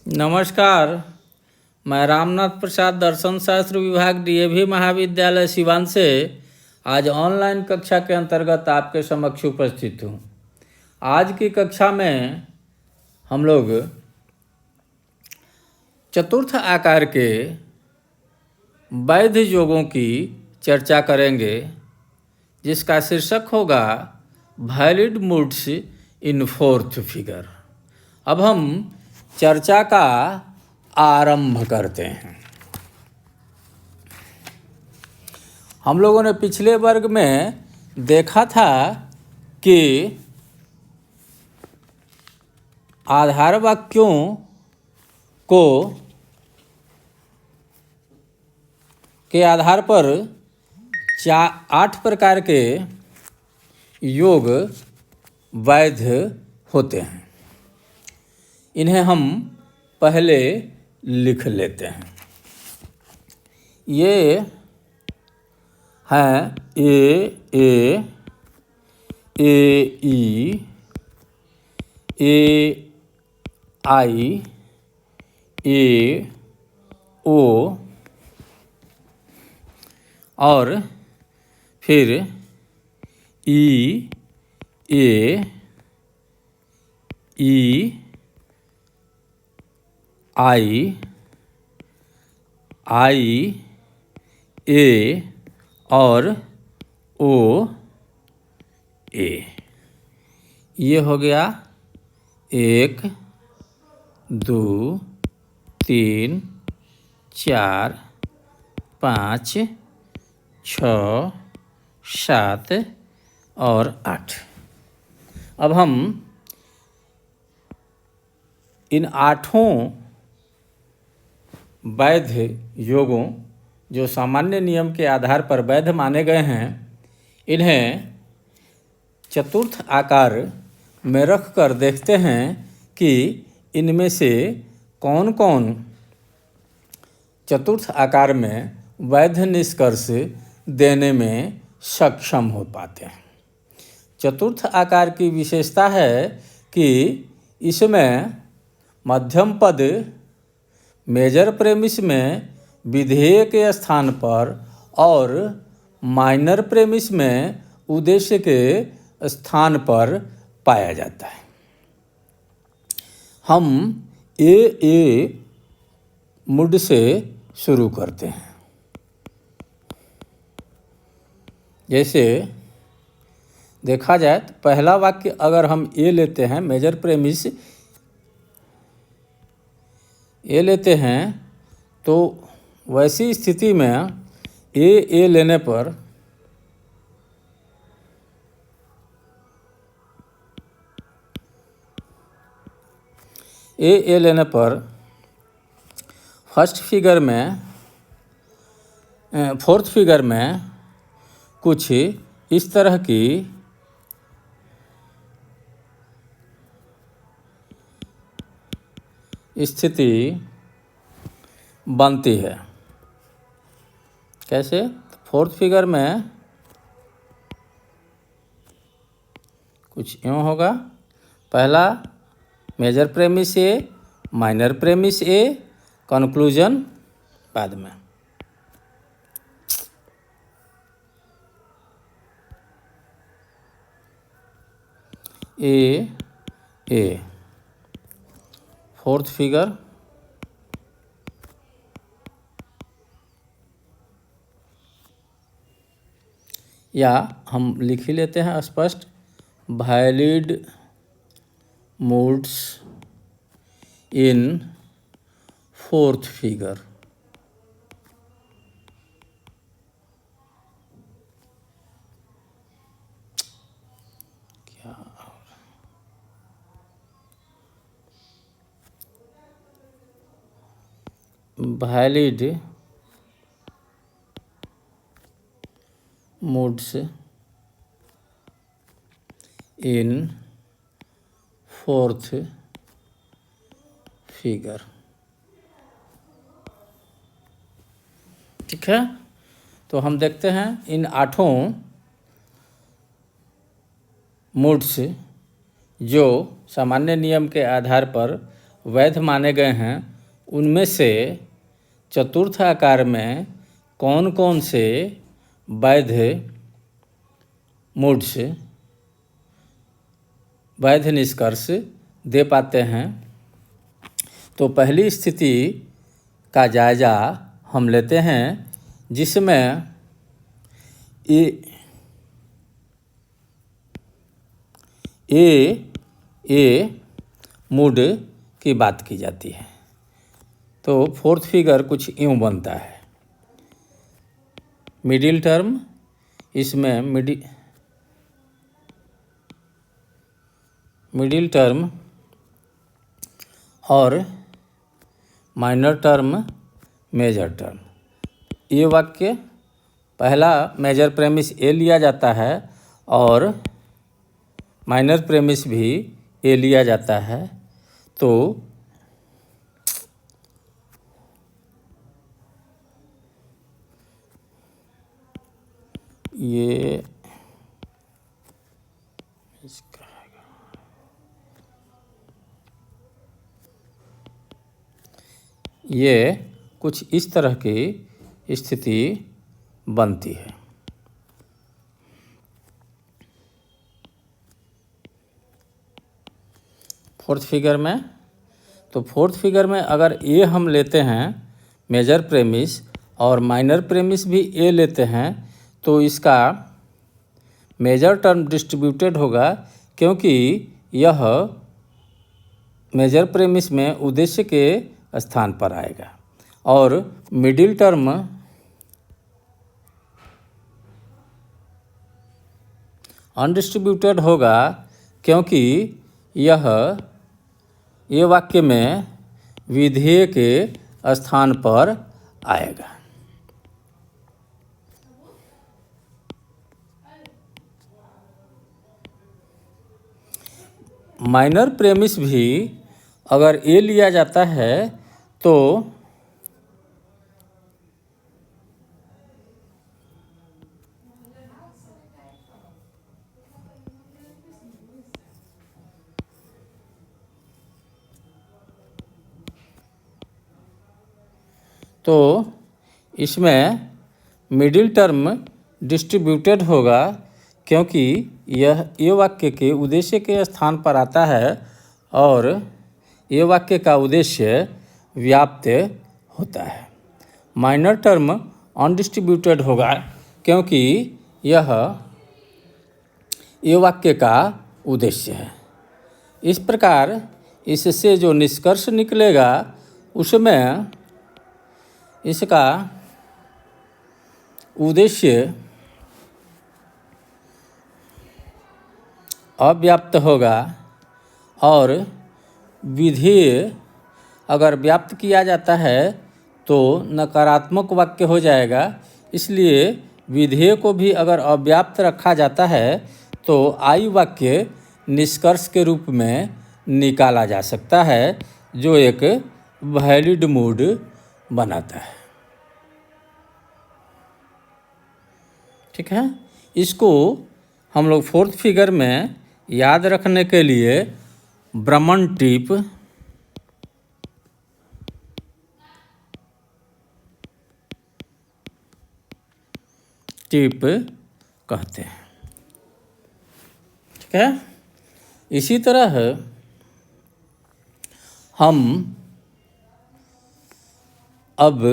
नमस्कार। मैं रामनाथ प्रसाद दर्शन शास्त्र विभाग डीएवी महाविद्यालय सिवान से आज ऑनलाइन कक्षा के अंतर्गत आपके समक्ष उपस्थित हूँ। आज की कक्षा में हम लोग चतुर्थ आकार के वैध योगों की चर्चा करेंगे, जिसका शीर्षक होगा valid moods in fourth figure. अब हम चर्चा का आरंभ करते हैं। हम लोगों ने पिछले वर्ग में देखा था कि आधार वाक्यों को के आधार पर 8 प्रकार के योग वैध होते हैं। इन्हें हम पहले लिख लेते हैं। ये हैं ए ई आई ए ओ और फिर ई आई ए और ओ ए। ये हो गया 1 2 3 4 5 6 7 और 8। अब हम इन 8 वैध योगों जो सामान्य नियम के आधार पर वैध माने गए हैं, इन्हें चतुर्थ आकार में रख कर देखते हैं कि इनमें से कौन कौन चतुर्थ आकार में वैध निष्कर्ष देने में सक्षम हो पाते हैं। चतुर्थ आकार की विशेषता है कि इसमें मध्यम पद मेजर प्रेमिस में विधेय के स्थान पर और माइनर प्रेमिस में उद्देश्य के स्थान पर पाया जाता है। हम ए मूड से शुरू करते हैं। जैसे देखा जाए तो पहला वाक्य अगर हम ए लेते हैं, मेजर प्रेमिस ए लेते हैं, तो वैसी स्थिति में ए लेने पर ए लेने पर फोर्थ फिगर में कुछ इस तरह की स्थिति बनती है। कैसे? फोर्थ फिगर में कुछ यूँ होगा। पहला मेजर प्रेमिस ए, माइनर प्रेमिस ए, कंक्लूजन बाद में। ए फोर्थ फिगर या हम लिख ही लेते हैं स्पष्ट, valid moods in fourth figure. क्या valid moods in fourth figure. ठीक है, तो हम देखते हैं इन 8 मूड्स जो सामान्य नियम के आधार पर वैध माने गए हैं उनमें से चतुर्थ आकार में कौन कौन से वैध मूड्स वैध निष्कर्ष दे पाते हैं। तो पहली स्थिति का जायजा हम लेते हैं जिसमें ए मूड की बात की जाती है। तो फोर्थ फिगर कुछ यूँ बनता है। मिडिल टर्म, इसमें मिडिल टर्म और माइनर टर्म, मेजर टर्म। ये वाक्य पहला मेजर प्रेमिस ए लिया जाता है और माइनर प्रेमिस भी ए लिया जाता है। तो ये कुछ इस तरह की स्थिति बनती है। फोर्थ फिगर में, तो फोर्थ फिगर में अगर ए हम लेते हैं मेजर प्रेमिस और माइनर प्रेमिस भी ए लेते हैं तो इसका मेजर टर्म डिस्ट्रीब्यूटेड होगा, क्योंकि यह मेजर प्रेमिस में उद्देश्य के स्थान पर आएगा। और मिडिल टर्म अनडिस्ट्रीब्यूटेड होगा, क्योंकि ये वाक्य में विधेय के स्थान पर आएगा। माइनर प्रेमिस भी अगर ए लिया जाता है तो इसमें मिडिल टर्म डिस्ट्रीब्यूटेड होगा, क्योंकि ये वाक्य के उद्देश्य के स्थान पर आता है और ये वाक्य का उद्देश्य व्याप्त होता है। माइनर टर्म अनडिस्ट्रीब्यूटेड होगा, क्योंकि ये वाक्य का उद्देश्य है। इस प्रकार इससे जो निष्कर्ष निकलेगा उसमें इसका उद्देश्य अव्याप्त होगा और विधेय अगर व्याप्त किया जाता है तो नकारात्मक वाक्य हो जाएगा। इसलिए विधेय को भी अगर अव्याप्त रखा जाता है तो आई वाक्य निष्कर्ष के रूप में निकाला जा सकता है, जो एक वैलिड मूड बनाता है। ठीक है, इसको हम लोग फोर्थ फिगर में याद रखने के लिए ब्रह्मन टिप कहते हैं। ठीक है, इसी तरह हम अब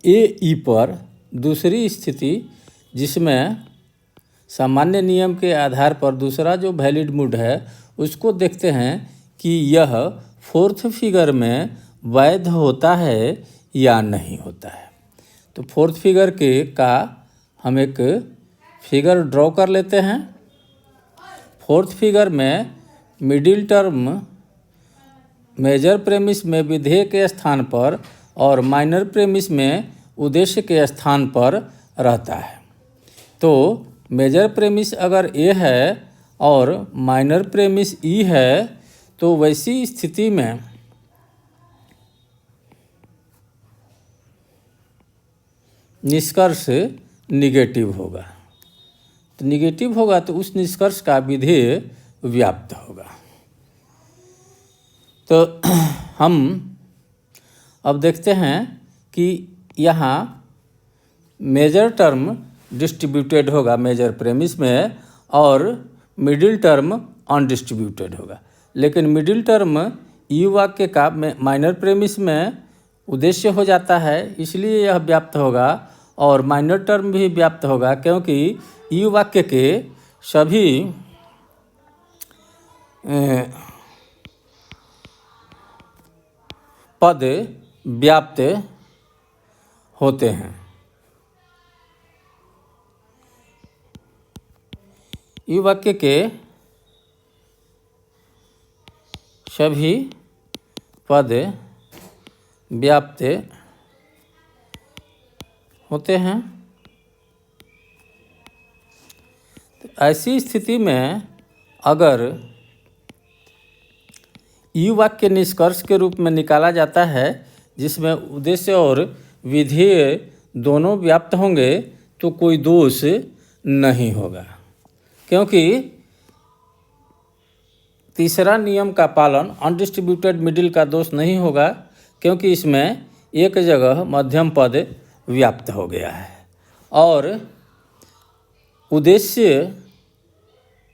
ए पर दूसरी स्थिति, जिसमें सामान्य नियम के आधार पर दूसरा जो वैलिड मूड है उसको देखते हैं कि यह फोर्थ फिगर में वैध होता है या नहीं होता है। तो फोर्थ फिगर का हम एक फिगर ड्रॉ कर लेते हैं। फोर्थ फिगर में मिडिल टर्म मेजर प्रेमिस में विधेय के स्थान पर और माइनर प्रेमिस में उद्देश्य के स्थान पर रहता है। तो मेजर प्रेमिस अगर ए है और माइनर प्रेमिस ई है तो वैसी स्थिति में निष्कर्ष निगेटिव होगा। तो निगेटिव होगा तो उस निष्कर्ष का विधेय व्याप्त होगा। तो हम अब देखते हैं कि यहाँ मेजर टर्म डिस्ट्रीब्यूटेड होगा मेजर प्रेमिस में और मिडिल टर्म अनडिस्ट्रीब्यूटेड होगा, लेकिन मिडिल टर्म यू वाक्य का माइनर प्रेमिस में उद्देश्य हो जाता है, इसलिए यह व्याप्त होगा और माइनर टर्म भी व्याप्त होगा, क्योंकि यू वाक्य के सभी पद व्याप्त होते हैं। यू वाक्य के सभी पद व्याप्त होते हैं। तो ऐसी स्थिति में अगर यू वाक्य निष्कर्ष के रूप में निकाला जाता है जिसमें उद्देश्य और विधेय दोनों व्याप्त होंगे तो कोई दोष नहीं होगा, क्योंकि तीसरा नियम का पालन अनडिस्ट्रीब्यूटेड मिडिल का दोष नहीं होगा, क्योंकि इसमें एक जगह मध्यम पद व्याप्त हो गया है और उद्देश्य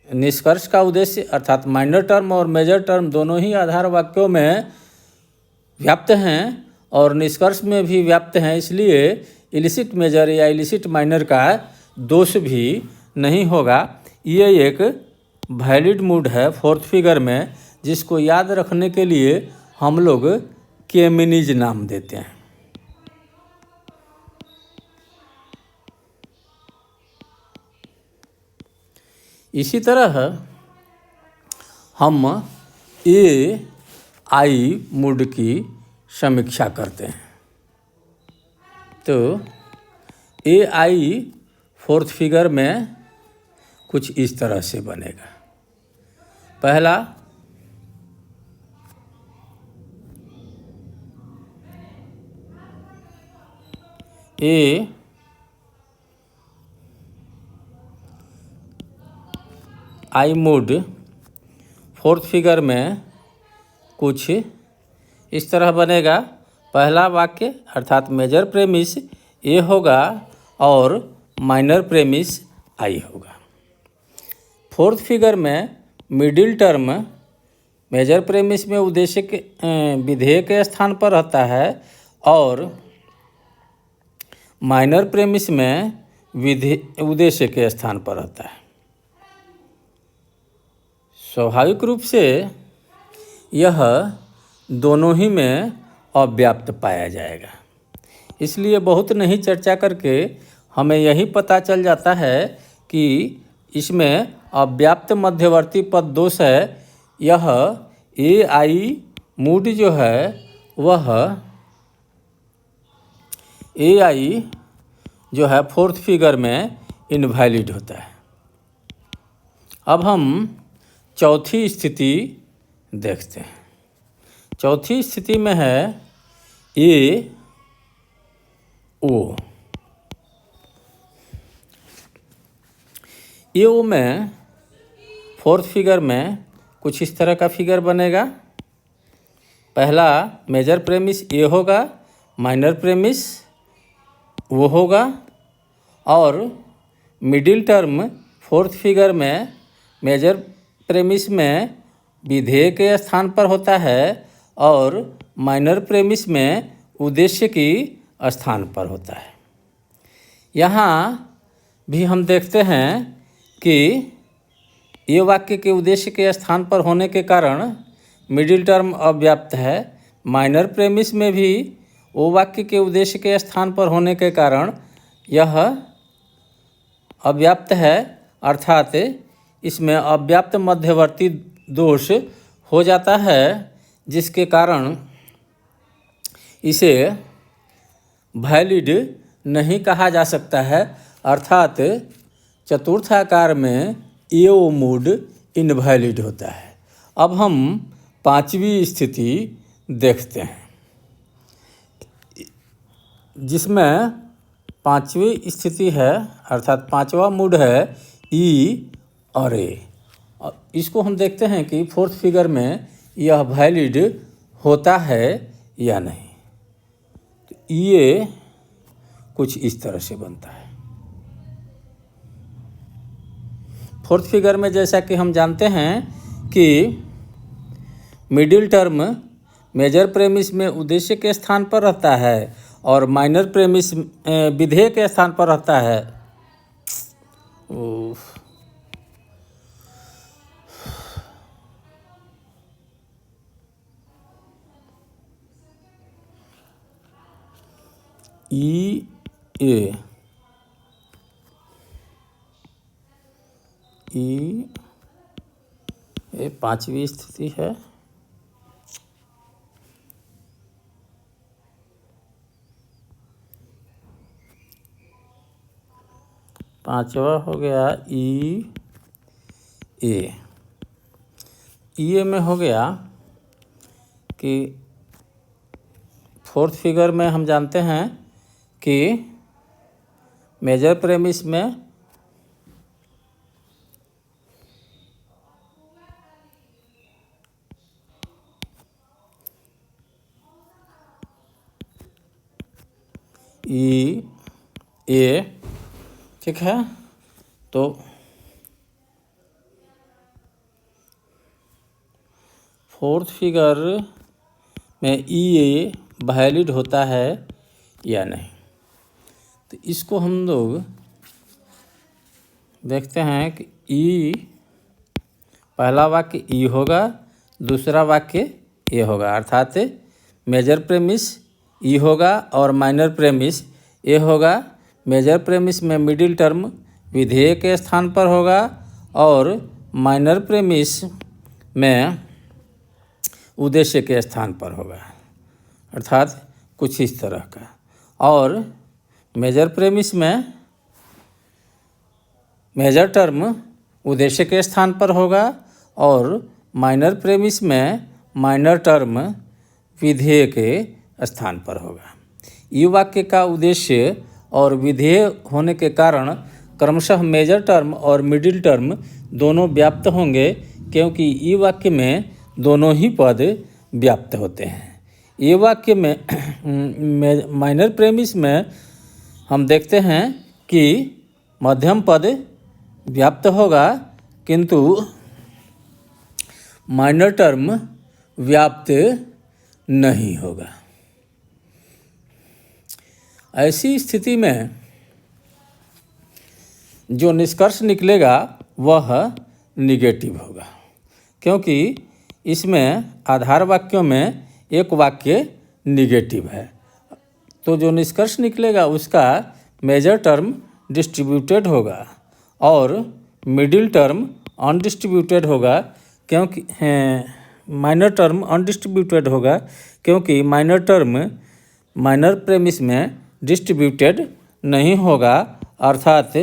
निष्कर्ष का उद्देश्य अर्थात माइनर टर्म और मेजर टर्म दोनों ही आधार वाक्यों में व्याप्त हैं और निष्कर्ष में भी व्याप्त हैं, इसलिए इलिसिट मेजर या इलिसिट माइनर का दोष भी नहीं होगा। ये एक वैलिड मूड है फोर्थ फिगर में, जिसको याद रखने के लिए हम लोग केमिनीज नाम देते हैं। इसी तरह हम ए आई मूड की समीक्षा करते हैं। तो ए आई फोर्थ फिगर में कुछ इस तरह से बनेगा। पहला, ए आई मूड फोर्थ फिगर में कुछ इस तरह बनेगा। पहला वाक्य अर्थात मेजर प्रेमिस ए होगा और माइनर प्रेमिस आई होगा। फोर्थ फिगर में मिडिल टर्म मेजर प्रेमिस में उद्देश्य के विधेय के स्थान पर रहता है और माइनर प्रेमिस में उद्देश्य के स्थान पर रहता है। स्वाभाविक रूप से यह दोनों ही में अव्याप्त पाया जाएगा, इसलिए बहुत नहीं चर्चा करके हमें यही पता चल जाता है कि इसमें अव्याप्त मध्यवर्ती पद दोष है। यह ए आई मूड जो है वह ए आई जो है फोर्थ फिगर में इनवैलिड होता है। अब हम चौथी स्थिति देखते हैं। चौथी स्थिति में है ए ओ। ए ओ में फोर्थ फिगर में कुछ इस तरह का फिगर बनेगा। पहला मेजर प्रेमिस ए होगा, माइनर प्रेमिस वो होगा और मिडिल टर्म फोर्थ फिगर में मेजर प्रेमिस में विधेय के स्थान पर होता है और माइनर प्रेमिस में उद्देश्य की स्थान पर होता है। यहाँ भी हम देखते हैं कि ये वाक्य के उद्देश्य के स्थान पर होने के कारण मिडिल टर्म अव्याप्त है। माइनर प्रेमिस में भी वो वाक्य के उद्देश्य के स्थान पर होने के कारण यह अव्याप्त है, अर्थात इसमें अव्याप्त मध्यवर्ती दोष हो जाता है, जिसके कारण इसे वैलिड नहीं कहा जा सकता है, अर्थात चतुर्थ आकार में एओ मूड इनवैलिड होता है। अब हम पांचवी स्थिति देखते हैं, जिसमें पांचवी स्थिति है अर्थात पांचवा मूड है ई और ए। इसको हम देखते हैं कि फोर्थ फिगर में यह वैलिड होता है या नहीं। तो ये कुछ इस तरह से बनता है। फोर्थ फिगर में जैसा कि हम जानते हैं कि मिडिल टर्म मेजर प्रेमिस में उद्देश्य के स्थान पर रहता है और माइनर प्रेमिस विधेय के स्थान पर रहता है। ई ए पांचवी स्थिति है। पांचवा हो गया ई ए में हो गया कि फोर्थ फिगर में हम जानते हैं कि मेजर प्रेमिस में ई ए, ठीक है। तो फोर्थ फिगर में ई ए वैलिड होता है या नहीं। तो इसको हम लोग देखते हैं कि ई, पहला वाक्य ई होगा, दूसरा वाक्य ए होगा, अर्थात मेजर प्रेमिस ई होगा और माइनर प्रेमिस ए होगा। मेजर प्रेमिस में मिडिल टर्म विधेय के स्थान पर होगा और माइनर प्रेमिस में उद्देश्य के स्थान पर होगा, अर्थात कुछ इस तरह का। और मेजर प्रेमिस में मेजर टर्म उद्देश्य के स्थान पर होगा और माइनर प्रेमिस में माइनर टर्म विधेय के स्थान पर होगा। ई वाक्य का उद्देश्य और विधेय होने के कारण क्रमशः मेजर टर्म और मिडिल टर्म दोनों व्याप्त होंगे, क्योंकि ई वाक्य में दोनों ही पद व्याप्त होते हैं। ये वाक्य में माइनर प्रेमिस में हम देखते हैं कि मध्यम पद व्याप्त होगा, किंतु माइनर टर्म व्याप्त नहीं होगा। ऐसी स्थिति में जो निष्कर्ष निकलेगा वह निगेटिव होगा, क्योंकि इसमें आधार वाक्यों में एक वाक्य निगेटिव है। तो जो निष्कर्ष निकलेगा उसका मेजर टर्म डिस्ट्रीब्यूटेड होगा और मिडिल टर्म अनडिस्ट्रीब्यूटेड होगा, क्योंकि माइनर टर्म अनडिस्ट्रीब्यूटेड होगा, क्योंकि माइनर टर्म माइनर प्रेमिस में डिस्ट्रीब्यूटेड नहीं होगा, अर्थात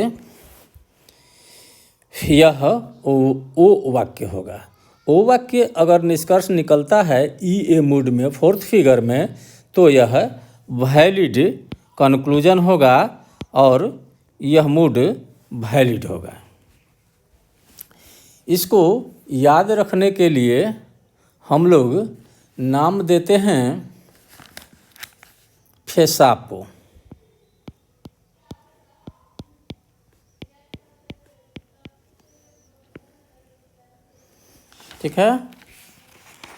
यह ओ वाक्य होगा। ओ वाक्य अगर निष्कर्ष निकलता है ई ए मूड में फोर्थ फिगर में, तो यह वैलिड कंक्लूजन होगा और यह मूड वैलिड होगा। इसको याद रखने के लिए हम लोग नाम देते हैं फेसापो। ठीक है।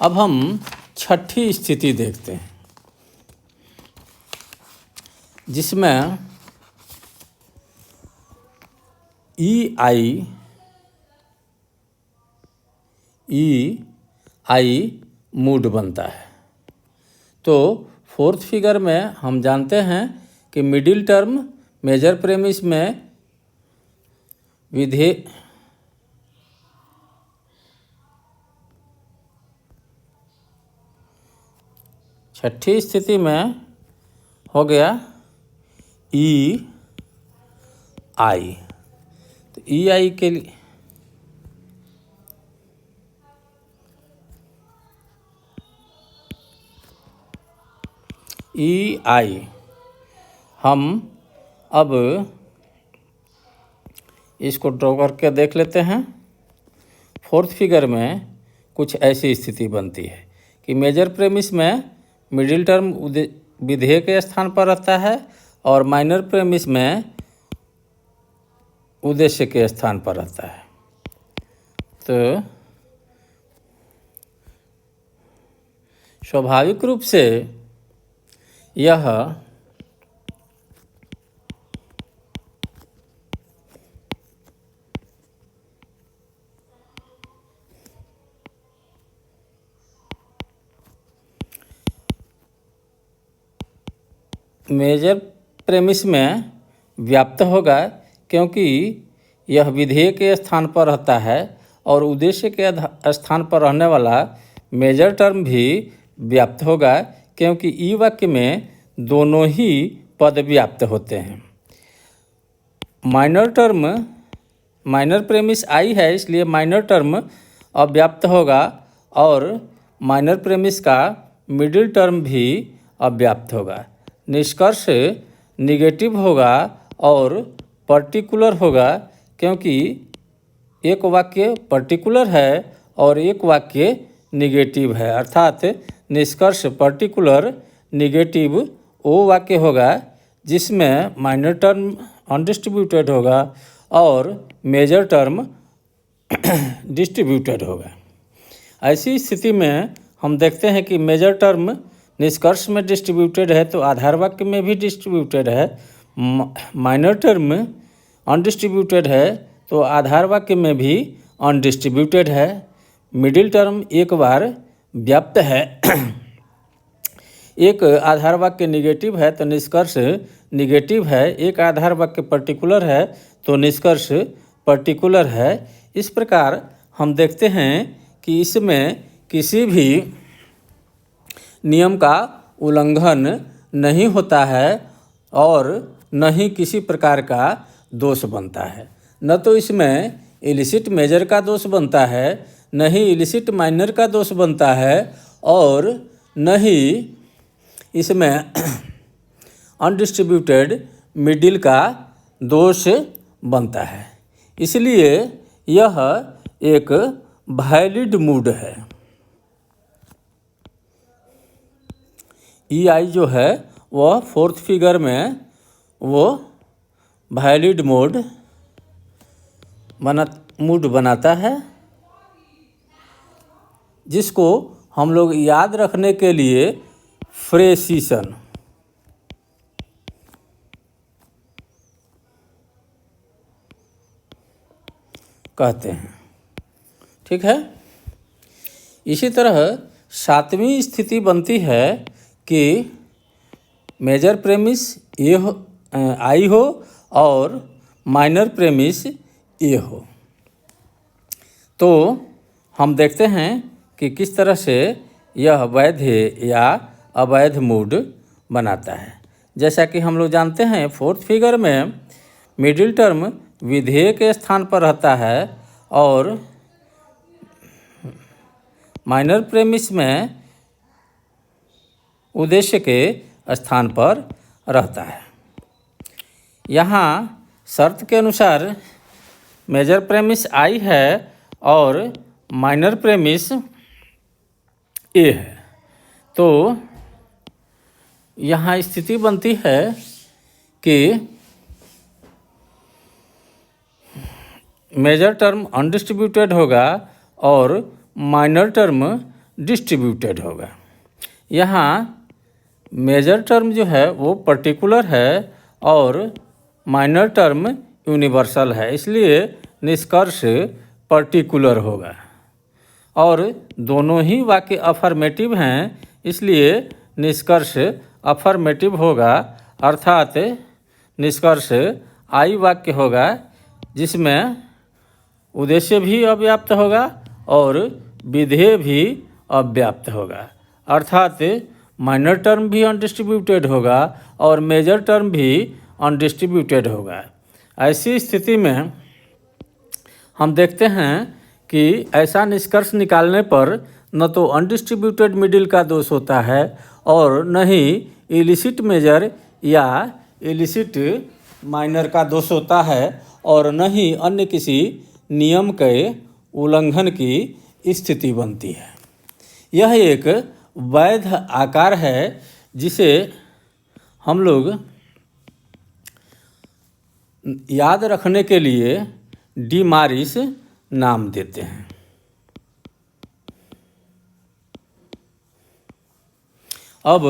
अब हम छठी स्थिति देखते हैं, जिसमें ई आई मूड बनता है। तो फोर्थ फिगर में हम जानते हैं कि मिडिल टर्म मेजर प्रेमिस में विधेय छठी स्थिति में हो गया ई आई। तो ई आई के लिए ई आई हम अब इसको ड्रॉ करके देख लेते हैं। फोर्थ फिगर में कुछ ऐसी स्थिति बनती है कि मेजर प्रेमिस में मिडिल टर्म विधेय के स्थान पर रहता है और माइनर प्रेमिस में उद्देश्य के स्थान पर रहता है। तो स्वाभाविक रूप से यह मेजर प्रेमिस में व्याप्त होगा क्योंकि यह विधेय के स्थान पर रहता है और उद्देश्य के स्थान पर रहने वाला मेजर टर्म भी व्याप्त होगा क्योंकि ई वाक्य में दोनों ही पद व्याप्त होते हैं। माइनर प्रेमिस आई है, इसलिए माइनर टर्म अव्याप्त होगा और माइनर प्रेमिस का मिडिल टर्म भी अव्याप्त होगा। निष्कर्ष निगेटिव होगा और पर्टिकुलर होगा क्योंकि एक वाक्य पर्टिकुलर है और एक वाक्य निगेटिव है, अर्थात निष्कर्ष पर्टिकुलर निगेटिव वो वाक्य होगा जिसमें माइनर टर्म अनडिस्ट्रीब्यूटेड होगा और मेजर टर्म डिस्ट्रीब्यूटेड होगा। ऐसी स्थिति में हम देखते हैं कि मेजर टर्म निष्कर्ष में डिस्ट्रीब्यूटेड है तो आधार वाक्य में भी डिस्ट्रीब्यूटेड है, माइनर टर्म अनडिस्ट्रीब्यूटेड है तो आधार वाक्य में भी अनडिस्ट्रीब्यूटेड है। मिडिल टर्म एक बार व्याप्त है, एक आधार वाक्य निगेटिव है तो निष्कर्ष निगेटिव है, एक आधार वाक्य पर्टिकुलर है तो निष्कर्ष पर्टिकुलर है। इस प्रकार हम देखते हैं कि इसमें किसी भी नियम का उल्लंघन नहीं होता है और न ही किसी प्रकार का दोष बनता है। न तो इसमें इलिसिट मेजर का दोष बनता है, न ही इलिसिट माइनर का दोष बनता है और न ही इसमें अनडिस्ट्रीब्यूटेड मिडिल का दोष बनता है। इसलिए यह एक वैलिड मूड है। ई आई जो है वह फोर्थ फिगर में वो वैलिड मूड बनाता है, जिसको हम लोग याद रखने के लिए फ्रेसिशन कहते हैं। ठीक है। इसी तरह सातवीं स्थिति बनती है कि मेजर प्रेमिस आई हो और माइनर प्रेमिस ए हो। तो हम देखते हैं कि किस तरह से यह वैध या अवैध मूड बनाता है। जैसा कि हम लोग जानते हैं फोर्थ फिगर में मिडिल टर्म विधेय के स्थान पर रहता है और माइनर प्रेमिस में उद्देश्य के स्थान पर रहता है। यहाँ शर्त के अनुसार मेजर प्रेमिस आई है और माइनर प्रेमिस ए है। तो यहाँ स्थिति बनती है कि मेजर टर्म अनडिस्ट्रीब्यूटेड होगा और माइनर टर्म डिस्ट्रीब्यूटेड होगा। यहाँ मेजर टर्म जो है वो पर्टिकुलर है और माइनर टर्म यूनिवर्सल है, इसलिए निष्कर्ष पर्टिकुलर होगा। और दोनों ही वाक्य अफर्मेटिव हैं, इसलिए निष्कर्ष अफर्मेटिव होगा, अर्थात निष्कर्ष आई वाक्य होगा जिसमें उद्देश्य भी अव्याप्त होगा और विधेय भी अव्याप्त होगा, अर्थात माइनर टर्म भी अनडिस्ट्रीब्यूटेड होगा और मेजर टर्म भी अनडिस्ट्रीब्यूटेड होगा। ऐसी स्थिति में हम देखते हैं कि ऐसा निष्कर्ष निकालने पर न तो अनडिस्ट्रीब्यूटेड मिडिल का दोष होता है और न ही इलिसिट मेजर या इलिसिट माइनर का दोष होता है और न ही अन्य किसी नियम के उल्लंघन की स्थिति बनती है। यह एक वैध आकार है जिसे हम लोग याद रखने के लिए डीमारिस नाम देते हैं। अब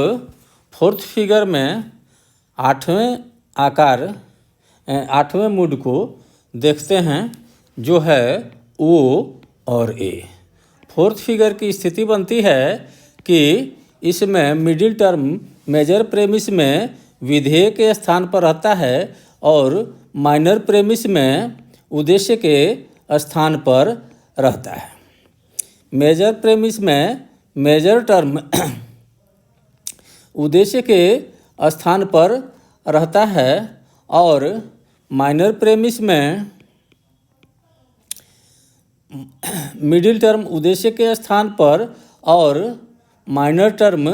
फोर्थ फिगर में आठवें मूड को देखते हैं, जो है ओ और ए। फोर्थ फिगर की स्थिति बनती है कि इसमें मिडिल टर्म मेजर प्रेमिस में विधेय के स्थान पर रहता है और माइनर प्रेमिस में उद्देश्य के स्थान पर रहता है। मेजर प्रेमिस में मेजर टर्म उद्देश्य के स्थान पर रहता है और माइनर प्रेमिस में मिडिल टर्म उद्देश्य के स्थान पर और माइनर टर्म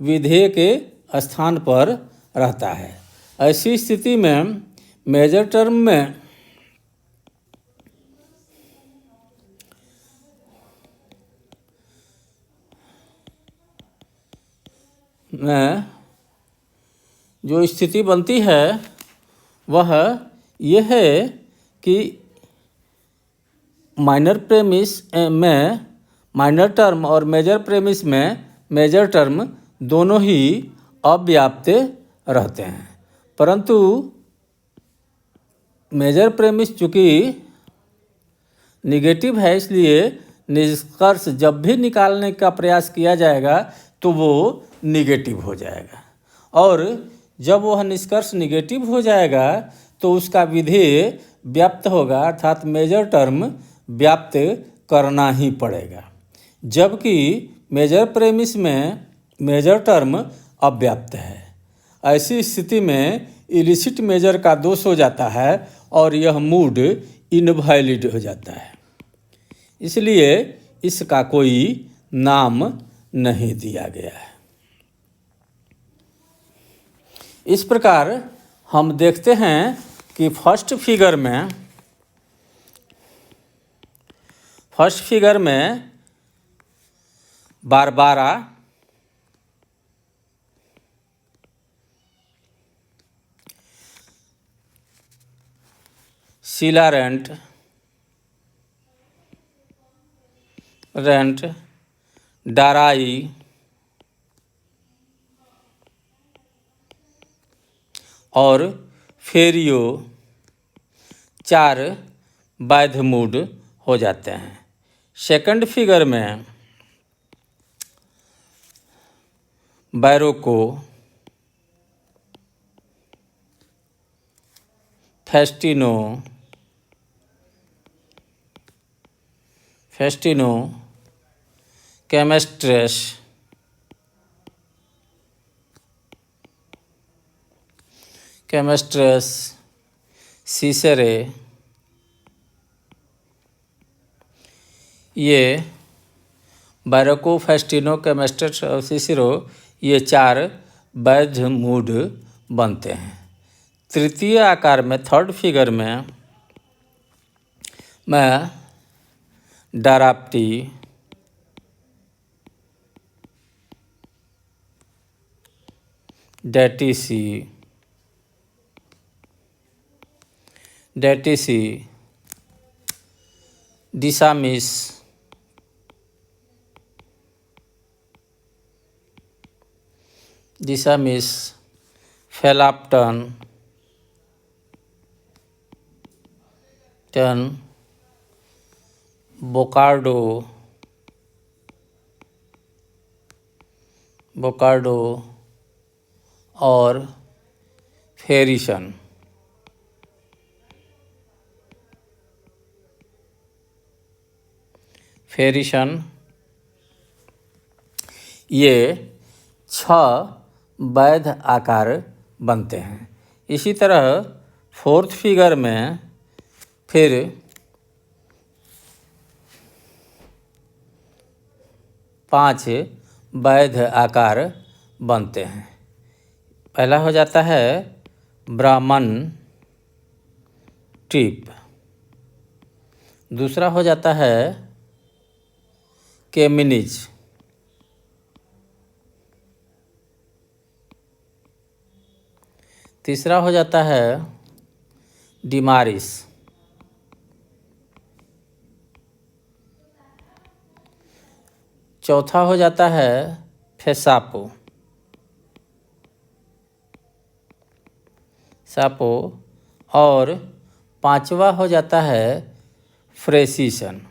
विधेय के स्थान पर रहता है। ऐसी स्थिति में मेजर टर्म में जो स्थिति बनती है वह यह है कि माइनर प्रेमिस में माइनर टर्म और मेजर प्रेमिस में मेजर टर्म दोनों ही अव्याप्त रहते हैं, परंतु मेजर प्रेमिस चूँकि निगेटिव है, इसलिए निष्कर्ष जब भी निकालने का प्रयास किया जाएगा तो वो निगेटिव हो जाएगा, और जब वह निष्कर्ष निगेटिव हो जाएगा तो उसका विधेय व्याप्त होगा, अर्थात मेजर टर्म व्याप्त करना ही पड़ेगा, जबकि मेजर प्रेमिस में मेजर टर्म अव्याप्त है। ऐसी स्थिति में इलिसिट मेजर का दोष हो जाता है और यह मूड इनवैलिड हो जाता है, इसलिए इसका कोई नाम नहीं दिया गया है। इस प्रकार हम देखते हैं कि फर्स्ट फिगर में बारबारा, शीला रेंट, डाराई, और फेरियो 4 वैध मूड हो जाते हैं। सेकंड फिगर में बैरोको, फेस्टिनो, केमेस्ट्रेस, सीसेरे, ये बैरोको, फेस्टिनो, केमेस्ट्रेस और सीसेरो ये 4 वैध मूड बनते हैं। तृतीय आकार में थर्ड फिगर में मैं डाराप्टी, डेटिसी, डिसामिस, फेलाप्टन, बोकार्डो और फेरिसन। ये 6 वैध आकार बनते हैं। इसी तरह फोर्थ फिगर में फिर 5 वैध आकार बनते हैं। पहला हो जाता है ब्राह्मण टिप, दूसरा हो जाता है केमिनीज। तीसरा हो जाता है डिमारिस। चौथा हो जाता है फेसापो। और पांचवा हो जाता है फ्रेसीसन।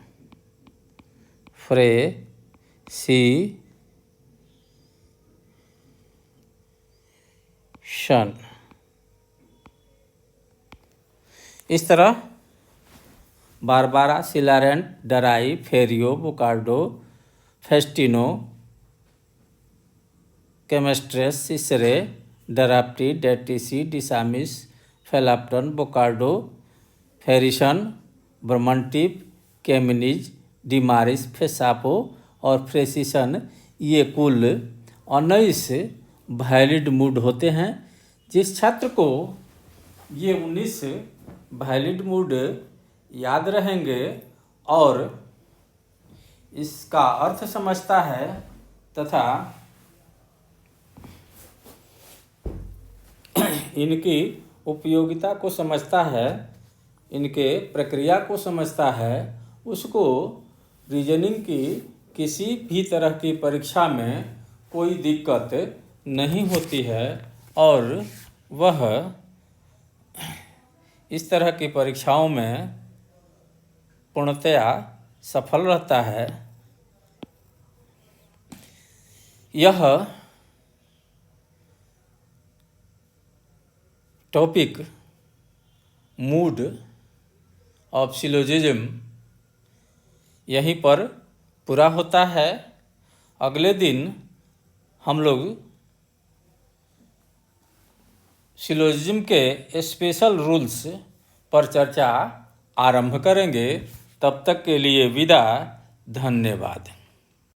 इस तरह बारबारा, सिलारेंट, डराई, फेरियो, बोकार्डो, फेस्टिनो, केमेस्ट्रेस, सिसरे, डराप्टी, डेटिसी, डिसामिस, फेलाप्टन, बोकार्डो, फेरिसन, ब्रमंटिप, केमिनीज, डिमारिस, फेसापो और फ्रेसिसन, ये कुल 19 वैलिड मूड होते हैं। जिस छात्र को ये 19 वैलिड मूड याद रहेंगे और इसका अर्थ समझता है तथा इनकी उपयोगिता को समझता है, इनके प्रक्रिया को समझता है, उसको रीजनिंग की किसी भी तरह की परीक्षा में कोई दिक्कत नहीं होती है और वह इस तरह की परीक्षाओं में पूर्णतया सफल रहता है। यह टॉपिक मूड ऑफ सिलोजिज्म यहीं पर पूरा होता है। अगले दिन हम लोग सिलोजिज्म के स्पेशल रूल्स पर चर्चा आरंभ करेंगे। तब तक के लिए विदा। धन्यवाद।